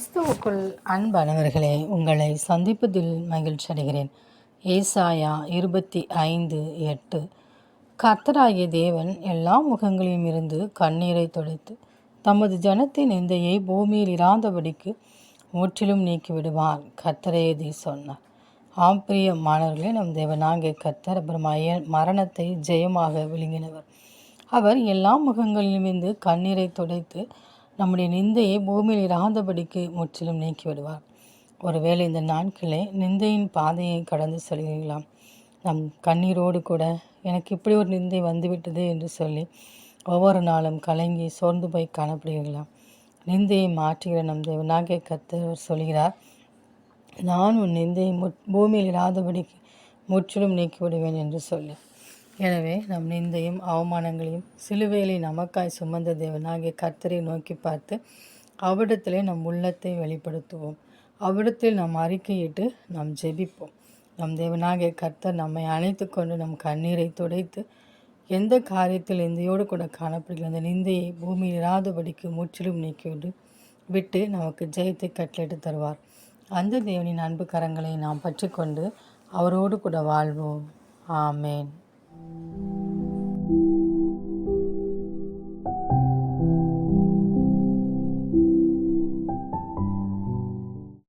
கிறிஸ்துவுக்குள் அன்பானவர்களே, உங்களை சந்திப்பதில் மகிழ்ச்சி அடைகிறேன். ஏசாயா 25:8. கர்த்தராகிய தேவன் எல்லா முகங்களையும் இருந்து கண்ணீரை துடைத்து தமது ஜனத்தின் நிந்தையை பூமியில் இராதபடிக்கு முற்றிலும் நீக்கிவிடுவார். கர்த்தரே இதை சொன்னார். பிரியமானவர்களே, நம் தேவனாகிய கர்த்தர் மரணத்தை ஜெயமாக விழுங்கினவர். அவர் எல்லா முகங்களிலும் இருந்து கண்ணீரை துடைத்து நம்முடைய நிந்தையை பூமியில் இராதபடிக்கு முற்றிலும் நீக்கிவிடுவார். ஒருவேளை இந்த நாட்களே நிந்தையின் பாதையை கடந்து செல்கிறீர்களாம். நம் கண்ணீரோடு கூட எனக்கு இப்படி ஒரு நிந்தை வந்துவிட்டது என்று சொல்லி ஒவ்வொரு நாளும் கலங்கி சோர்ந்து போய் காணப்படுகிறீர்களாம். நிந்தையை மாற்றுகிற நம் தேவனாகிய கர்த்தர் சொல்கிறார், நான் உன் நிந்தையை பூமியில் இராதபடிக்கு முற்றிலும் நீக்கிவிடுவேன் என்று சொல்லி. எனவே நம் நிந்தையும் அவமானங்களையும் சிலுவையிலே நமக்காய் சுமந்த தேவனாகிய கர்த்தரை நோக்கி பார்த்து அவ்விடத்திலே நம் உள்ளத்தை வெளிப்படுத்துவோம். அவ்விடத்தில் நாம் அறிக்கையிட்டு நாம் ஜெபிப்போம். நம் தேவனாகிய கர்த்தர் நம்மை அணைத்து கொண்டு நம் கண்ணீரை துடைத்து எந்த காரியத்தில் நிந்தையோடு கூட காணப்படுகிற அந்த நிந்தையை பூமியில் இராதபடிக்கு முற்றிலும் விட்டு நமக்கு ஜெயத்தை கட்டளையிட்டு தருவார். அந்த தேவனின் அன்பு கரங்களை நாம் பற்றி கொண்டு அவரோடு கூட வாழ்வோம். ஆமேன்.